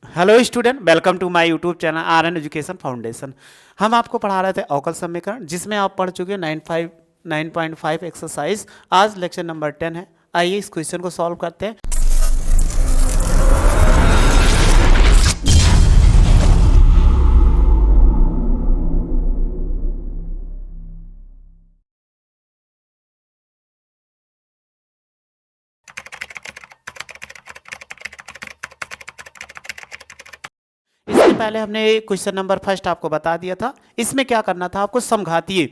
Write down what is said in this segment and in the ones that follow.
Hello student, welcome to my YouTube channel R N education foundation. हम आपको पढ़ा रहे थे अवकल समीकरण, जिसमें आप पढ़ चुके हैं 9.5 एक्सरसाइज। आज लेक्चर नंबर 10 है। आइए इस क्वेश्चन को सॉल्व करते हैं। इससे पहले हमने क्वेश्चन नंबर फर्स्ट आपको बता दिया था। इसमें क्या करना था आपको, समघातीय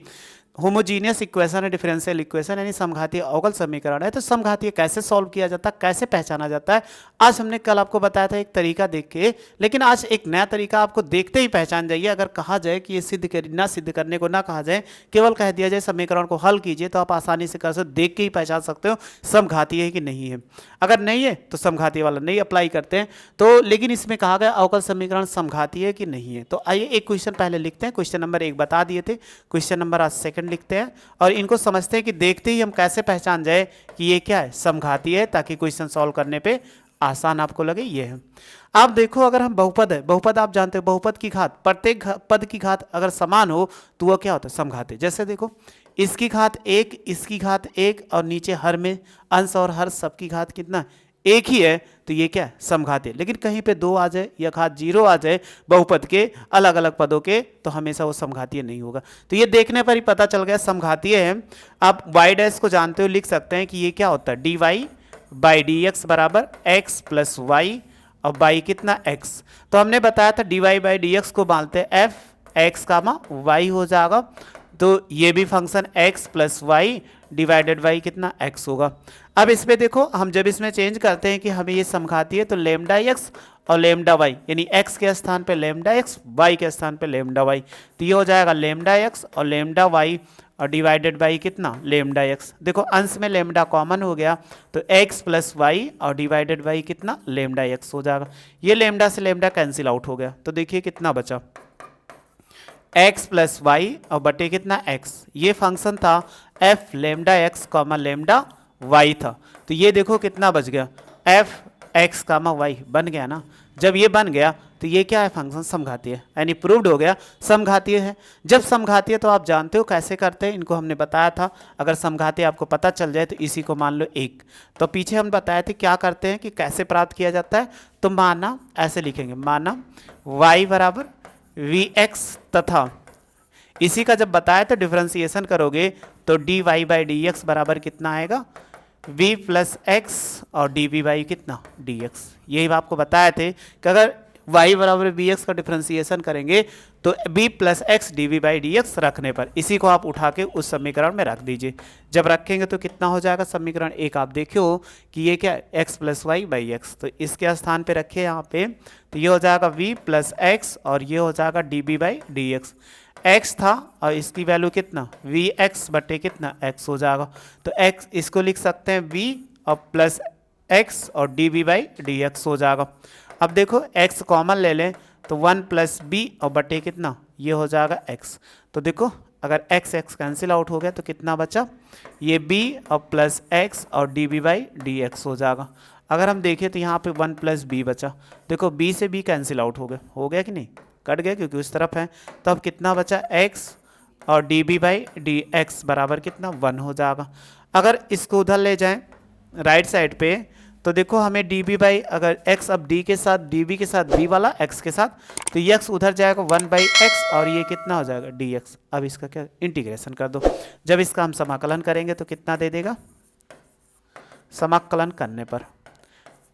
होमोजीनियस इक्वेशन है, डिफरेंशियल इक्वेशन यानी समघातीय अवकल समीकरण है। तो समघातीय कैसे सॉल्व किया जाता है, कैसे पहचाना जाता है, आज हमने कल आपको बताया था एक तरीका देख के। लेकिन आज एक नया तरीका आपको देखते ही पहचान जाइए। अगर कहा जाए कि ये सिद्ध करने को ना कहा जाए, केवल कह दिया जाए समीकरण को हल कीजिए, तो आप आसानी से कर सकते, देख के ही पहचान सकते हो समघातीय है कि नहीं है। अगर नहीं है तो समघातीय वाला नहीं अप्लाई करते हैं। तो लेकिन इसमें कहा गया अवकल समीकरण समघातीय है कि नहीं है। तो आइए एक क्वेश्चन पहले लिखते हैं। क्वेश्चन नंबर 1 बता दिए थे, क्वेश्चन नंबर आज सेकंड लिखते हैं और इनको समझते हैं कि देखते ही हम कैसे पहचान जाए कि ये क्या है, समघातीय है, ताकि क्वेश्चन सॉल्व करने पे आसान आपको लगे। ये है, आप देखो, अगर हम बहुपद है, बहुपद आप जानते हो, बहुपद की घात, प्रत्येक पद की घात अगर समान हो तो वह क्या होता है, समघातीय। जैसे देखो, इसकी घात 1, इसकी घात 1 और नीचे हर में अंश और हर सबकी घात कितना, एक ही है, तो ये क्या है, समघातीय। लेकिन कहीं पे 2 आ जाए या घात 0 आ जाए बहुपद के अलग अलग पदों के, तो हमेशा वो समघातीय नहीं होगा। तो ये देखने पर ही पता चल गया समघातीय है। आप y डैश को जानते हो, लिख सकते हैं कि ये क्या होता है, dy/dx बराबर x प्लस वाई, और y कितना x। तो हमने बताया था dy/dx को मानते हैं f x कामा y हो जाएगा। तो ये भी function x plus Y divided by कितना x होगा। अब इसमें देखो, हम जब इसमें चेंज करते हैं कि हमें ये समघातीय है, तो लेमडा x और लेमडा y, यानी x के स्थान पे लेमडा x, y के स्थान पे लेमडा y, तो ये हो जाएगा लेमडा x और लेमडा y और डिवाइडेड बाई कितना, लेमडा x। देखो अंश में लेमडा कॉमन हो गया, तो x प्लस वाई और डिवाइडेड बाई कितना, लेमडा x हो जाएगा। ये लेमडा से लेमडा कैंसिल आउट हो गया, तो देखिए कितना बचा, x प्लस वाई और बटे कितना x। ये फंक्शन था f lambda x comma lambda y था। तो ये देखो कितना बच गया, f x कामा y बन गया ना। जब ये बन गया तो ये क्या है, फंक्शन समघातीय है, यानी प्रूव्ड हो गया समघातीय है। जब समघातीय, तो आप जानते हो कैसे करते हैं, इनको हमने बताया था। अगर समघातीय आपको पता चल जाए तो इसी को मान लो 1। तो पीछे हम बताए थे क्या करते हैं कि कैसे प्राप्त किया जाता है। तो माना ऐसे लिखेंगे, माना y बराबर Vx, तथा इसी का जब बताया तो डिफरेंशिएशन करोगे तो dy/dx बराबर कितना आएगा, v प्लस एक्स और dv कितना, dx। यही आपको बताए थे कि अगर y बराबर bx का डिफरेंशिएशन करेंगे तो b प्लस एक्स dv/dx रखने पर, इसी को आप उठा के उस समीकरण में रख दीजिए। जब रखेंगे तो कितना हो जाएगा, समीकरण 1 आप देखो कि ये क्या, x plus Y by X, तो इसके स्थान पे रखे यहाँ पे, तो ये हो जाएगा v प्लस एक्स और ये हो जाएगा dv/dx। x था और इसकी वैल्यू कितना, vx बटे कितना, x हो जाएगा। तो x इसको लिख सकते हैं v और प्लस x और dv/dx हो जाएगा। अब देखो x कॉमन ले लें तो 1 प्लस बी और बटे कितना, ये हो जाएगा x। तो देखो अगर x x कैंसिल आउट हो गया तो कितना बचा, ये b और प्लस x और dv/dx हो जाएगा। अगर हम देखें तो यहाँ पे 1 प्लस बी बचा, देखो b से b कैंसिल आउट हो गया कि नहीं, कट गया क्योंकि उस तरफ है। तो अब कितना बचा, x और db/dx बराबर कितना, 1 हो जाएगा। अगर इसको उधर ले जाएं राइट साइड पे, तो देखो हमें db अगर x अब d के साथ, db के साथ b वाला x के साथ, तो ये x उधर जाएगा 1/x और ये कितना हो जाएगा, dx। अब इसका क्या, इंटीग्रेशन कर दो। जब इसका हम समाकलन करेंगे तो कितना दे देगा, समाकलन करने पर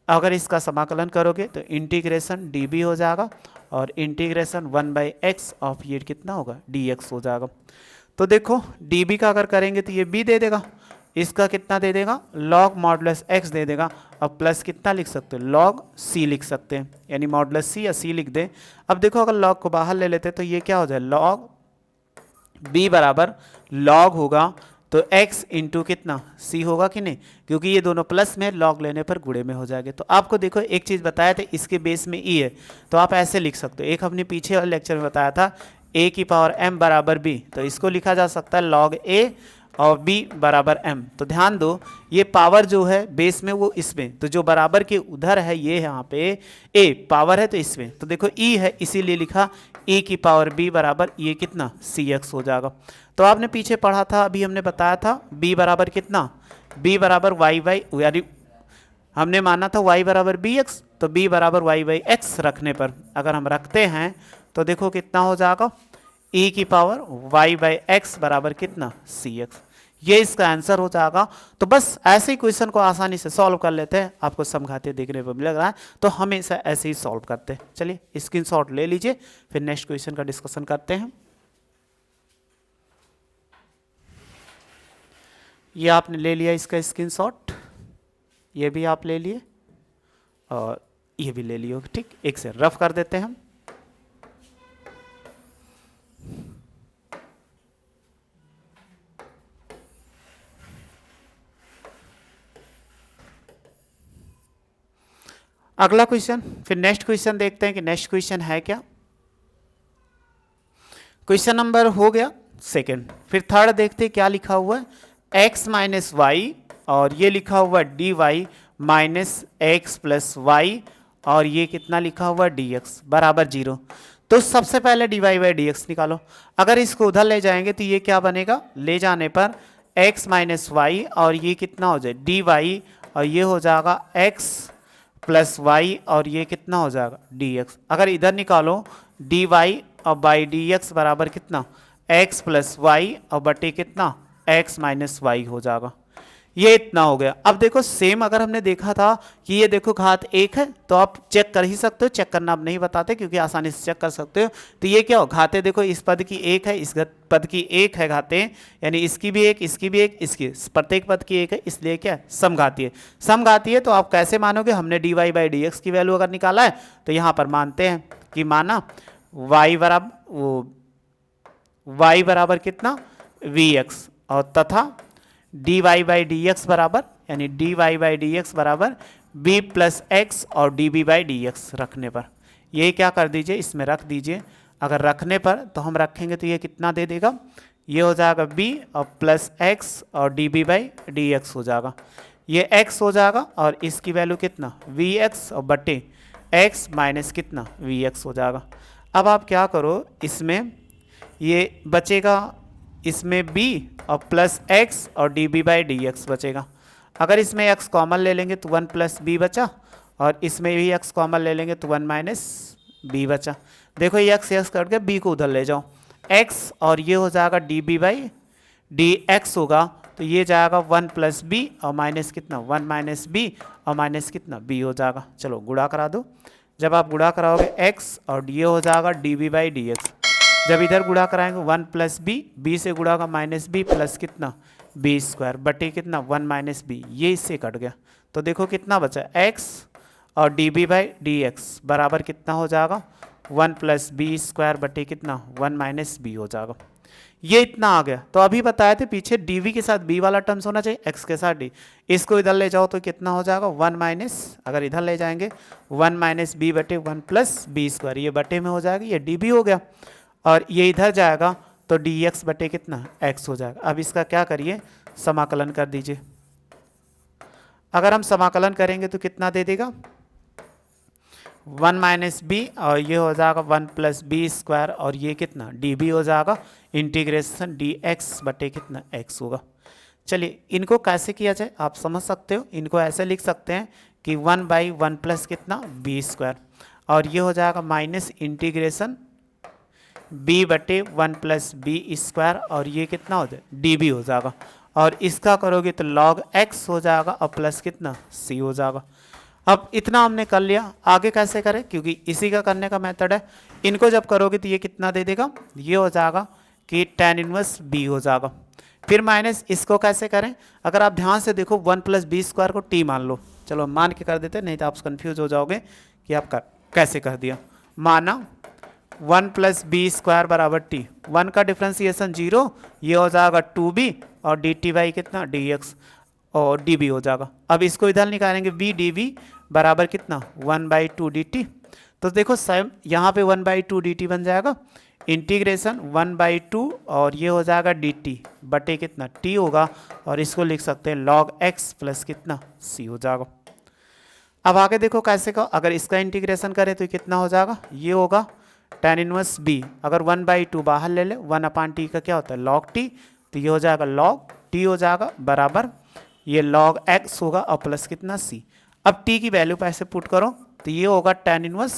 अगर इसका समाकलन करोगे तो इंटीग्रेशन db हो जाएगा और इंटीग्रेशन 1/x ऑफ ये कितना होगा, dx हो जाएगा। तो देखो db का अगर करेंगे तो ये b दे देगा, इसका कितना दे देगा, log मॉडुलस x दे देगा, और प्लस कितना लिख सकते हो, log c लिख सकते हैं, यानी मॉडुलस c या c लिख दें। अब देखो अगर log को बाहर ले लेते तो ये क्या हो जाए, log b बराबर log होगा तो x इंटू कितना, c होगा कि नहीं, क्योंकि ये दोनों प्लस में, log लेने पर गुणे में हो जाएंगे। तो आपको देखो एक चीज़ बताया था, इसके बेस में e है, तो आप ऐसे लिख सकते हो। एक हमने पीछे वाले लेक्चर में बताया था a की पावर m बराबर b, तो इसको लिखा जा सकता है log a और b बराबर m। तो ध्यान दो ये पावर जो है बेस में वो इसमें, तो जो बराबर के उधर है ये यहाँ पे a पावर है तो इसमें, तो देखो e है इसीलिए लिखा e की पावर b बराबर ये कितना cx हो जाएगा। तो आपने पीछे पढ़ा था, अभी हमने बताया था b बराबर कितना, b बराबर वाई बाई, यानी हमने माना था y बराबर बी एक्स, तो b बराबर वाई बाई एक्स रखने पर अगर हम रखते हैं तो देखो कितना हो जाएगा e की पावर y बाई एक्स बराबर कितना cx, ये इसका आंसर हो जाएगा। तो बस ऐसे ही क्वेश्चन को आसानी से सॉल्व कर लेते हैं, आपको समझाते देखने पर मिल रहा है तो हमेशा ऐसे ही सॉल्व करते हैं। चलिए स्क्रीनशॉट ले लीजिए, फिर नेक्स्ट क्वेश्चन का डिस्कशन करते हैं। ये आपने ले लिया इसका स्क्रीनशॉट, ये भी आप ले लिए और ये भी ले लियो, ठीक। एक से रफ कर देते हैं हम। अगला क्वेश्चन, फिर नेक्स्ट क्वेश्चन देखते हैं कि नेक्स्ट क्वेश्चन है क्या। क्वेश्चन नंबर हो गया सेकंड, फिर थर्ड देखते हैं क्या लिखा हुआ है, x माइनस वाई और ये लिखा हुआ है D Y minus X plus Y और ये कितना लिखा हुआ है डी एक्स बराबर 0। तो सबसे पहले D Y by D X निकालो। अगर इसको उधर ले जाएंगे तो ये क्या बनेगा, ले जाने पर x माइनस वाई और ये कितना हो जाए डी वाई और ये हो जाएगा x प्लस वाई और ये कितना हो जाएगा डी एक्स। अगर इधर निकालो डी वाई और बाई डी एक्स बराबर कितना x प्लस वाई और बटे कितना x माइनस वाई हो जाएगा। ये इतना हो गया। अब देखो सेम अगर हमने देखा था कि ये देखो घात 1 है तो आप चेक कर ही सकते हो, चेक करना अब नहीं बताते क्योंकि आसानी से चेक कर सकते हो। तो ये क्या हो, घाते देखो इस पद की 1 है, इस पद की 1 है घाते, यानी इसकी भी 1, इसकी भी 1, इसकी प्रत्येक पद की 1 है, इसलिए क्या है समघातीय। समघातीय तो आप कैसे मानोगे, हमने D Y by D X की वैल्यू अगर निकाला है तो यहाँ पर मानते हैं कि माना y बराबर कितना वी एक्स और तथा D Y by D X बराबर, यानी D Y by D X बराबर बी प्लस एक्स और D B by D X रखने पर ये क्या कर दीजिए इसमें रख दीजिए। अगर रखने पर तो हम रखेंगे तो ये कितना दे देगा, ये हो जाएगा बी और प्लस एक्स और D B by D X हो जाएगा, ये एक्स हो जाएगा और इसकी वैल्यू कितना वी एक्स और बटे एक्स माइनस कितना वी एक्स हो जाएगा। अब आप क्या करो, इसमें ये बचेगा, इसमें b और प्लस x और D B by D X बचेगा। अगर इसमें x कॉमन ले लेंगे तो 1 प्लस बी बचा और इसमें भी x कॉमन ले लेंगे तो 1 माइनस बी बचा। देखो ये x कट के b को उधर ले जाओ, x और ये हो जाएगा D B by D X होगा, तो ये जाएगा 1 प्लस बी और माइनस कितना 1 माइनस बी और माइनस कितना b हो जाएगा। चलो गुणा करा दो, जब आप गुणा कराओगे x और ये हो जाएगा D B by D X, जब इधर गुणा कराएंगे 1 प्लस बी से गुणा होगा माइनस बी प्लस कितना बी स्क्वायर बटे कितना 1 माइनस बी, ये इससे कट गया। तो देखो कितना बचा x और D B by D X बराबर कितना हो जाएगा 1 प्लस बी स्क्वायर बटे कितना 1 माइनस बी हो जाएगा। ये इतना आ गया। तो अभी बताए थे पीछे डी वी के साथ बी वाला टर्म्स होना चाहिए, x के साथ डी, इसको इधर ले जाओ तो कितना हो जाएगा 1 माइनस, अगर इधर ले जाएंगे 1 माइनस बी बटे 1 प्लस बी स्क्वायर, ये बटे में हो जाएगा, ये डी बी हो गया और ये इधर जाएगा तो डी एक्स बटे कितना x हो जाएगा। अब इसका क्या करिए समाकलन कर दीजिए। अगर हम समाकलन करेंगे तो कितना दे देगा 1 माइनस बी और ये हो जाएगा 1 प्लस बी स्क्वायर और ये कितना डी बी हो जाएगा, इंटीग्रेशन डी एक्स बटे कितना x होगा। चलिए इनको कैसे किया जाए आप समझ सकते हो, इनको ऐसे लिख सकते हैं कि 1 बाई 1 प्लस कितना बी स्क्वायर और ये हो जाएगा माइनस इंटीग्रेशन b बटे 1 प्लस बी स्क्वायर और ये कितना हो जाए डी बी हो जाएगा और इसका करोगे तो log x हो जाएगा और प्लस कितना c हो जाएगा। अब इतना हमने कर लिया, आगे कैसे करें क्योंकि इसी का करने का मेथड है। इनको जब करोगे तो ये कितना दे देगा, ये हो जाएगा कि tan इनवर्स b हो जाएगा। फिर माइनस इसको कैसे करें, अगर आप ध्यान से देखो 1 प्लस बी स्क्वायर को t मान लो, चलो मान के कर देते नहीं तो आप कंफ्यूज हो जाओगे कि आप कैसे कर दिया। माना 1 प्लस बी स्क्वायर बराबर टी, 1 का डिफ्रेंसिएशन 0, ये हो जाएगा 2b और डी टी बाई कितना डी एक्स और डी बी हो जाएगा। अब इसको इधर निकालेंगे बी डी बी बराबर कितना 1 बाई 2 डी टी, तो देखो सेम यहाँ पे 1 बाई 2 डी टी बन जाएगा, इंटीग्रेशन 1/2 और ये हो जाएगा dt बटे कितना t होगा, और इसको लिख सकते हैं log x प्लस कितना c हो जाएगा। अब आगे देखो कैसे का, अगर इसका इंटीग्रेशन करें तो कितना हो जाएगा, ये होगा tan इनवर्स b, अगर 1/2 बाहर ले ले 1/t का क्या होता है log t, तो ये हो जाएगा log t हो जाएगा बराबर ये log x होगा और प्लस कितना c। अब t की वैल्यू पे ऐसे पुट करो तो ये होगा tan इनवर्स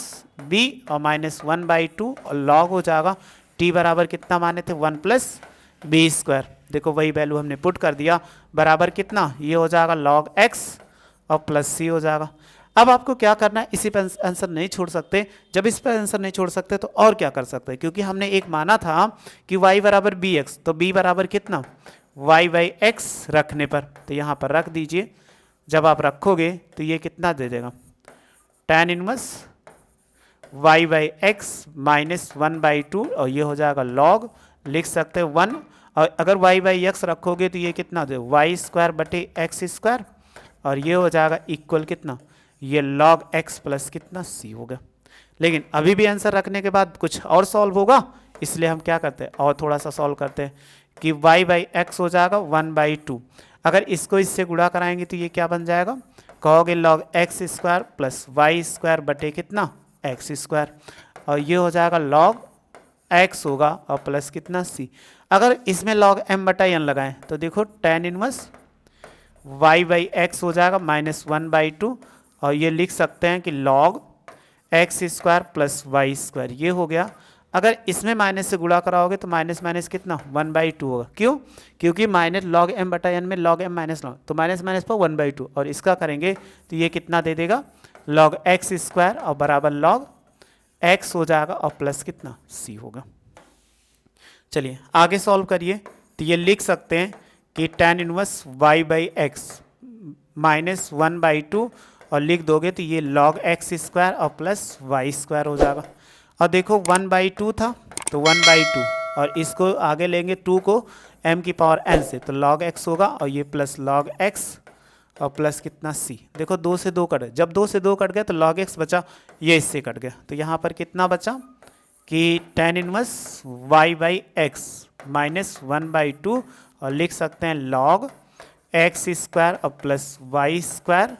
b और माइनस 1/2 और log हो जाएगा t बराबर कितना माने थे 1 प्लस बी स्क्वायर। देखो वही वैल्यू हमने पुट कर दिया बराबर कितना, ये हो जाएगा log x और प्लस c हो जाएगा। अब आपको क्या करना है, इसी पर आंसर नहीं छोड़ सकते, जब इस पर आंसर नहीं छोड़ सकते तो और क्या कर सकते हैं, क्योंकि हमने एक माना था कि y बराबर बी एक्स, तो b बराबर कितना y/x रखने पर, तो यहाँ पर रख दीजिए। जब आप रखोगे तो ये कितना दे देगा tan इनवर्स y/x माइनस 1/2 और ये हो जाएगा log, लिख सकते हैं 1, और अगर y/x रखोगे तो ये कितना दे y स्क्वायर बटे x स्क्वायर, और ये हो जाएगा इक्वल कितना ये log x प्लस कितना c हो गया। लेकिन अभी भी आंसर रखने के बाद कुछ और सॉल्व होगा, इसलिए हम क्या करते हैं और थोड़ा सा सॉल्व करते हैं कि y/x हो जाएगा 1/2, अगर इसको इससे गुणा कराएंगे तो ये क्या बन जाएगा, कहोगे log x square plus y square बटे कितना x स्क्वायर, और ये हो जाएगा log x होगा और प्लस कितना c। अगर इसमें log m/n लगाएं तो देखो tan इनवर्स y/x हो जाएगा माइनस 1/2, और ये लिख सकते हैं कि log x square plus Y square, ये हो गया। अगर इसमें माइनस से गुणा कराओगे तो माइनस माइनस कितना 1/2 होगा, क्यों, क्योंकि माइनस log m/n में log m माइनस log, तो माइनस माइनस पर 1/2, और इसका करेंगे तो ये कितना दे देगा log x स्क्वायर और बराबर log x हो जाएगा और प्लस कितना c होगा। चलिए आगे सॉल्व करिए, तो ये लिख सकते हैं कि tan इनवर्स y/x माइनस 1/2 और लिख दोगे तो ये log x स्क्वायर और प्लस वाई स्क्वायर हो जाएगा। और देखो 1/2 था तो 1/2, और इसको आगे लेंगे 2 को m की पावर n से, तो log x होगा और ये प्लस log x और प्लस कितना c। देखो 2 से 2 कट गए, जब 2 से 2 कट गया तो log x बचा, ये इससे कट गया, तो यहाँ पर कितना बचा कि tan इनवर्स y/x माइनस 1/2 और लिख सकते हैं log x स्क्वायर और प्लस वाई स्क्वायर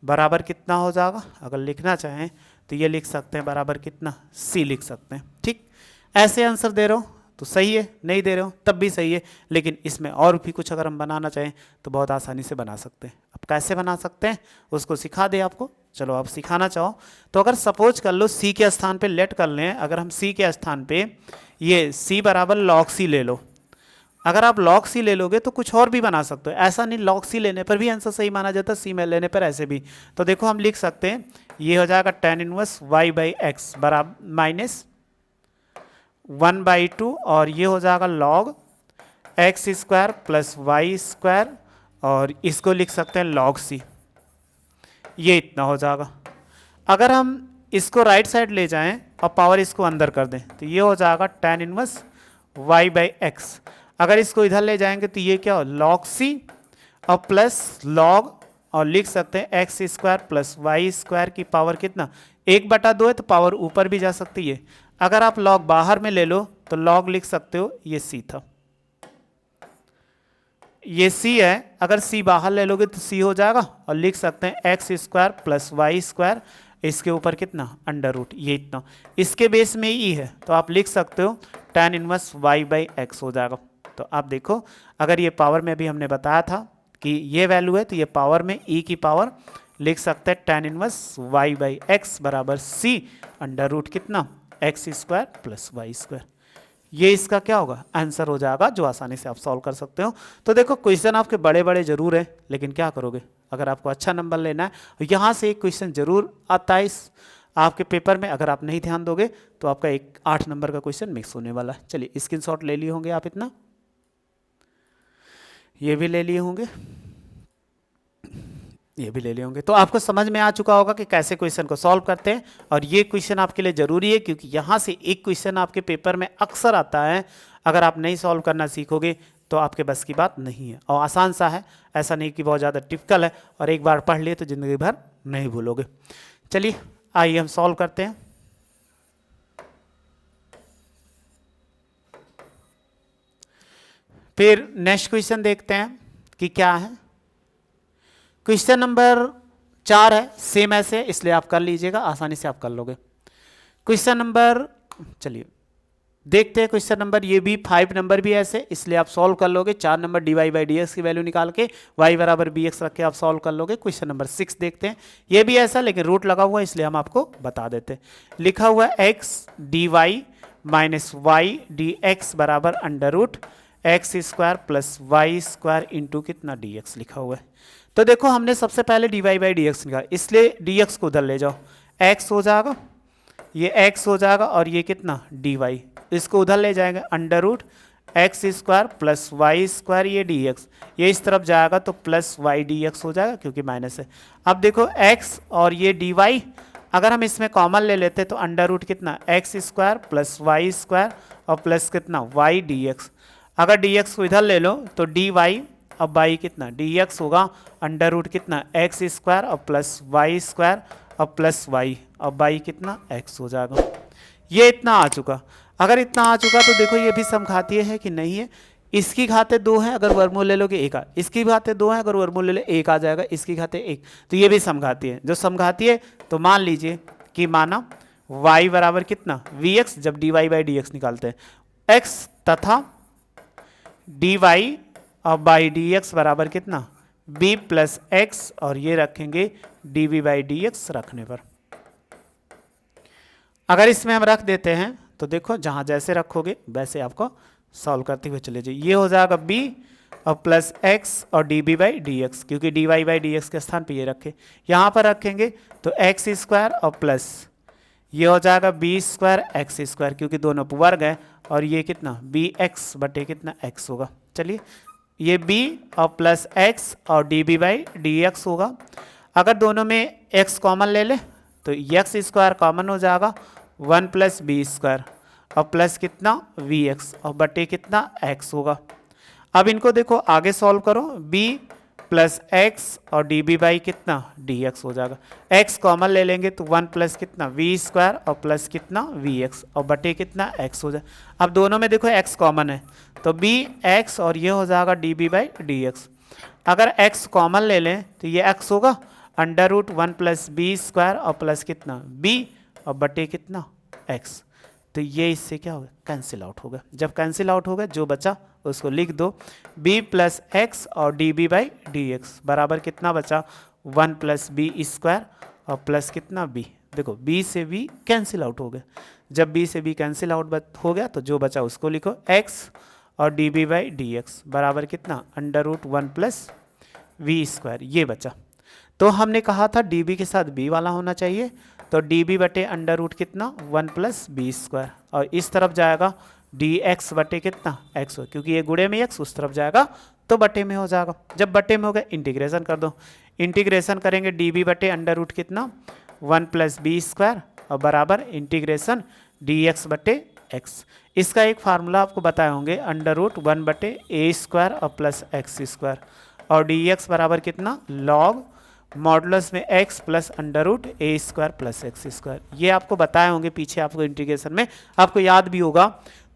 बराबर कितना हो जाएगा, अगर लिखना चाहें तो ये लिख सकते हैं बराबर कितना c लिख सकते हैं। ठीक, ऐसे आंसर दे रहे हो तो सही है, नहीं दे रहे हो तब भी सही है, लेकिन इसमें और भी कुछ अगर हम बनाना चाहें तो बहुत आसानी से बना सकते हैं। अब कैसे बना सकते हैं उसको सिखा दे आपको, चलो आप सिखाना चाहो तो अगर सपोज कर लो c के स्थान पे लेट कर लें, अगर हम c के स्थान पे ये c बराबर log c ले लो, अगर आप log c ले लोगे तो कुछ और भी बना सकते हो, ऐसा नहीं log c लेने पर भी आंसर सही माना जाता, c में लेने पर ऐसे भी। तो देखो हम लिख सकते हैं ये हो जाएगा tan इनवर्स y/x बराबर माइनस 1/2 और ये हो जाएगा log x square plus Y square, और इसको लिख सकते हैं log c, ये इतना हो जाएगा। अगर हम इसको राइट साइड ले जाएं और पावर इसको अंदर कर दें तो ये हो जाएगा tan इनवर्स y/x, अगर इसको इधर ले जाएंगे तो ये क्या हो log c और प्लस log, और लिख सकते हैं x square plus Y square की पावर कितना 1/2 है तो पावर ऊपर भी जा सकती है। अगर आप log बाहर में ले लो तो log लिख सकते हो ये c था, ये c है, अगर c बाहर ले लोगे तो c हो जाएगा, और लिख सकते हैं x square plus Y square, इसके ऊपर कितना अंडर रूट, ये इतना, इसके बेस में e है तो आप लिख सकते हो tan इनवर्स y/x हो जाएगा। तो आप देखो अगर ये पावर में भी हमने बताया था कि ये वैल्यू है तो ये पावर में e की पावर लिख सकते हैं tan इनवर्स y/x बराबर c अंडर रूट कितना x square plus Y square, ये इसका क्या होगा आंसर हो जाएगा, जो आसानी से आप सॉल्व कर सकते हो। तो देखो क्वेश्चन आपके बड़े बड़े जरूर है, लेकिन क्या करोगे अगर आपको अच्छा नंबर लेना है, यहाँ से एक क्वेश्चन जरूर आता है इस आपके पेपर में, अगर आप नहीं ध्यान दोगे तो आपका एक 8 नंबर का क्वेश्चन मिक्स होने वाला है। चलिए स्क्रीनशॉट ले लिए होंगे आप, इतना ये भी ले लिए होंगे, ये भी ले लिए होंगे, तो आपको समझ में आ चुका होगा कि कैसे क्वेश्चन को सॉल्व करते हैं। और ये क्वेश्चन आपके लिए ज़रूरी है क्योंकि यहाँ से एक क्वेश्चन आपके पेपर में अक्सर आता है, अगर आप नहीं सॉल्व करना सीखोगे तो आपके बस की बात नहीं है, और आसान सा है, ऐसा नहीं कि बहुत ज़्यादा टिपिकल है, और एक बार पढ़ लिए तो ज़िंदगी भर नहीं भूलोगे। चलिए आइए हम सॉल्व करते हैं। फिर नेक्स्ट क्वेश्चन देखते हैं कि क्या है। क्वेश्चन नंबर 4 है, सेम ऐसे है, इसलिए आप कर लीजिएगा, आसानी से आप कर लोगे। क्वेश्चन नंबर, चलिए देखते हैं क्वेश्चन नंबर, ये भी 5 नंबर भी ऐसे, इसलिए आप सॉल्व कर लोगे। 4 number dy by D X की वैल्यू निकाल के y बराबर बी एक्स रख के आप सॉल्व कर लोगे। क्वेश्चन नंबर 6 देखते हैं, ये भी ऐसा लेकिन रूट लगा हुआ है, इसलिए हम आपको बता देते हैं। लिखा हुआ है x dy minus Y D X बराबर under root X square plus Y square into कितना dx लिखा हुआ है। तो देखो हमने सबसे पहले dy बाई डी एक्स निकाला, इसलिए dx को उधर ले जाओ, x हो जाएगा, ये x हो जाएगा और ये कितना dy, इसको उधर ले जाएंगे under root X square plus Y square, ये dx, ये इस तरफ जाएगा तो प्लस वाई dx हो जाएगा क्योंकि माइनस है। अब देखो x और ये dy, अगर हम इसमें कॉमन ले लेते तो अंडर रूट कितना X square plus Y square और प्लस कितना y dx, अगर dx को इधर ले लो तो dy अब y कितना dx होगा अंडर रूट कितना एक्स स्क्वायर और प्लस वाई स्क्वायर और प्लस y और y कितना x हो जाएगा। ये इतना आ चुका, अगर इतना आ चुका तो देखो ये भी समघातीय है कि नहीं है। इसकी घाते 2 है, अगर वर्गमूल ले लोगे 1 आ, इसकी घाते 2 है, अगर वर्गमूल ले लो 1 आ जाएगा, इसकी घाते 1, तो ये भी समघातीय है। जो समघातीय है तो मान लीजिए कि माना y बराबर कितना vx, जब dy बाई डी एक्स निकालते हैं x तथा dy और बाई डी एक्स बराबर कितना b प्लस एक्स, और ये रखेंगे dv बाई डी एक्स रखने पर। अगर इसमें हम रख देते हैं तो देखो जहां जैसे रखोगे वैसे आपको सॉल्व करते हुए चले जाइए। ये हो जाएगा b और प्लस x और db बाई डी एक्स, क्योंकि dy बाई डी एक्स के स्थान पे ये रखे, यहाँ पर रखेंगे तो एक्स स्क्वायर और प्लस ये हो जाएगा बी स्क्वायर एक्स स्क्वायर, क्योंकि दोनों वर्ग है, और ये कितना बी एक्स बटे कितना x होगा। चलिए ये b और प्लस x और db बाई डी एक्स होगा। अगर दोनों में x कॉमन ले ले तो एक्स स्क्वायर कॉमन हो जाएगा 1 प्लस बी स्क्वायर और प्लस कितना वी एक्स और बटे कितना x होगा। अब इनको देखो आगे सॉल्व करो, b प्लस एक्स और डी बी बाई कितना डी एक्स हो जाएगा। x कॉमन ले लेंगे तो 1 प्लस कितना वी स्क्वायर और प्लस कितना वी एक्स और बटे कितना x हो जाए। अब दोनों में देखो x कॉमन है तो b x और ये हो जाएगा D B by D X. अगर x कॉमन ले लें तो ये x होगा under root 1 plus B square और प्लस कितना b और बटे कितना x, तो ये इससे क्या होगा कैंसिल आउट होगा। जब कैंसिल आउट होगा जो बचा उसको लिख दो, b प्लस एक्स और D B by D X बराबर कितना बचा 1 प्लस बी स्क्वायर और प्लस कितना b। देखो b से b कैंसिल आउट हो गया, जब b से b कैंसिल आउट हो गया तो जो बचा उसको लिखो x और D B by D X बराबर कितना under root 1 plus V square, ये बचा। तो हमने कहा था db के साथ b वाला होना चाहिए, तो db बटे अंडर रूट कितना 1 प्लस बी स्क्वायर, और इस तरफ जाएगा dx बटे कितना x हो, क्योंकि ये गुणे में x उस तरफ जाएगा तो बटे में हो जाएगा। जब बटे में हो गया इंटीग्रेशन कर दो, इंटीग्रेशन करेंगे db बटे अंडर रूट कितना 1 प्लस बी स्क्वायर और बराबर इंटीग्रेशन dx बटे x। इसका एक फार्मूला आपको बताए होंगे अंडर रूट 1 बटे ए स्क्वायर और प्लस एक्स स्क्वायर, और dx बराबर कितना लॉग मॉडुलस में x प्लस अंडर रूट ए स्क्वायर प्लस एक्स स्क्वायर। ये आपको बताए होंगे पीछे, आपको इंटीग्रेशन में आपको याद भी होगा।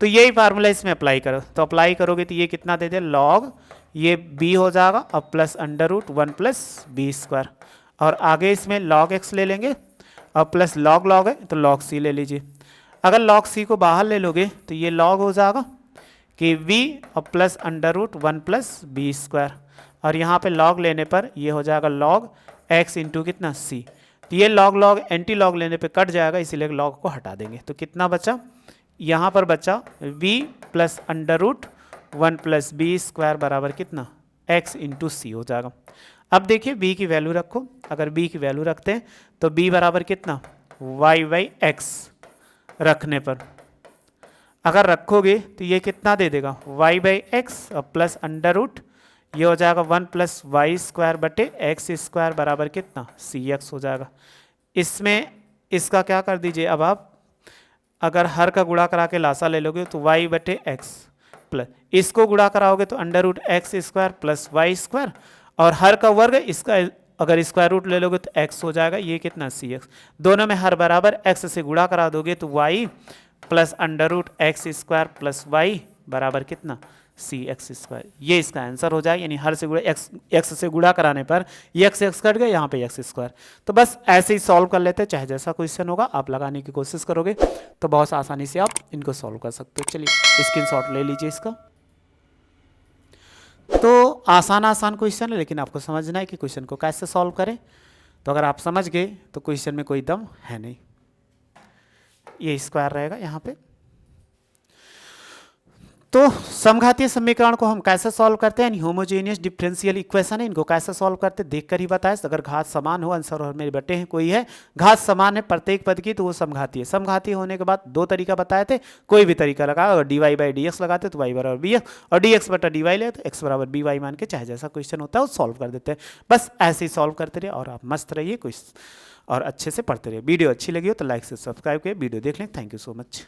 तो यही फार्मूला इसमें अप्लाई करो, तो अप्लाई करोगे तो ये कितना दे दे लॉग ये b हो जाएगा और plus under root 1 plus B square, और आगे इसमें लॉग x ले लेंगे और प्लस लॉग लॉग है तो लॉग c ले लीजिए। अगर लॉग c को बाहर ले लोगे तो ये लॉग हो जाएगा कि v और plus under root 1 plus B square, और यहाँ पे लॉग लेने पर ये हो जाएगा लॉग x इंटू कितना c, तो ये लॉग लॉग एंटी लॉग लेने पे कट जाएगा, इसीलिए लॉग को हटा देंगे। तो कितना बचा, यहाँ पर बचा v plus under root 1 plus B square बराबर कितना x इंटू सी हो जाएगा। अब देखिए b की वैल्यू रखो, अगर b की वैल्यू रखते हैं तो b बराबर कितना y बाई एक्स रखने पर अगर रखोगे तो ये कितना दे देगा y बाई एक्स और प्लस अंडर रूट ये हो जाएगा 1 प्लस वाई स्क्वायर बटे एक्स स्क्वायर बराबर कितना सी एक्स हो जाएगा। इसमें इसका क्या कर दीजिए, अब आप अगर हर का गुणा करा के लासा ले लोगे तो y बटे एक्स प्लस इसको गुणा कराओगे तो under root X square plus Y square, और हर का वर्ग इसका अगर स्क्वायर रूट ले लोगे तो x हो जाएगा, ये कितना सी एक्स। दोनों में हर बराबर x से गुणा करा दोगे तो y plus under root X square plus Y बराबर कितना सी एक्स स्क्वायर, ये इसका आंसर हो जाए। यानी हर से गुणा एक्स से गुणा कराने पर ये एक्स कट गया, यहाँ पे एक्स स्क्वायर। तो बस ऐसे ही सॉल्व कर लेते हैं, चाहे जैसा क्वेश्चन होगा आप लगाने की कोशिश करोगे तो बहुत आसानी से आप इनको सॉल्व कर सकते हो। चलिए स्क्रीनशॉट ले लीजिए इसका। तो आसान क्वेश्चन है, लेकिन आपको समझना है कि क्वेश्चन को कैसे सॉल्व करें। तो अगर आप समझ गए तो क्वेश्चन में कोई दम है नहीं। ये स्क्वायर रहेगा यहाँ पे। तो समघातीय समीकरण को हम कैसे सॉल्व करते हैं, होमोजेनियस डिफरेंशियल इक्वेशन है, इनको कैसे सॉल्व करते हैं देखकर ही बताएं। अगर घात समान हो, आंसर और मेरे बटे हैं कोई है, घात समान है प्रत्येक पद की, तो वो समघातीय। समघातीय होने के बाद दो तरीका बताए थे, कोई भी तरीका लगा। अगर dy बाई डी एक्स लगाते तो y बराबर बी एक्स, और dx बटा dy ले तो x बराबर बी वाई मान के चाहे जैसा क्वेश्चन होता है वो सॉल्व कर देते हैं। बस ऐसे ही सॉल्व करते रहिए और आप मस्त रहिए कुछ और अच्छे से पढ़ते रहिए। वीडियो अच्छी लगी हो तो लाइक से सब्सक्राइब करिए। वीडियो देख लें। Thank you so much.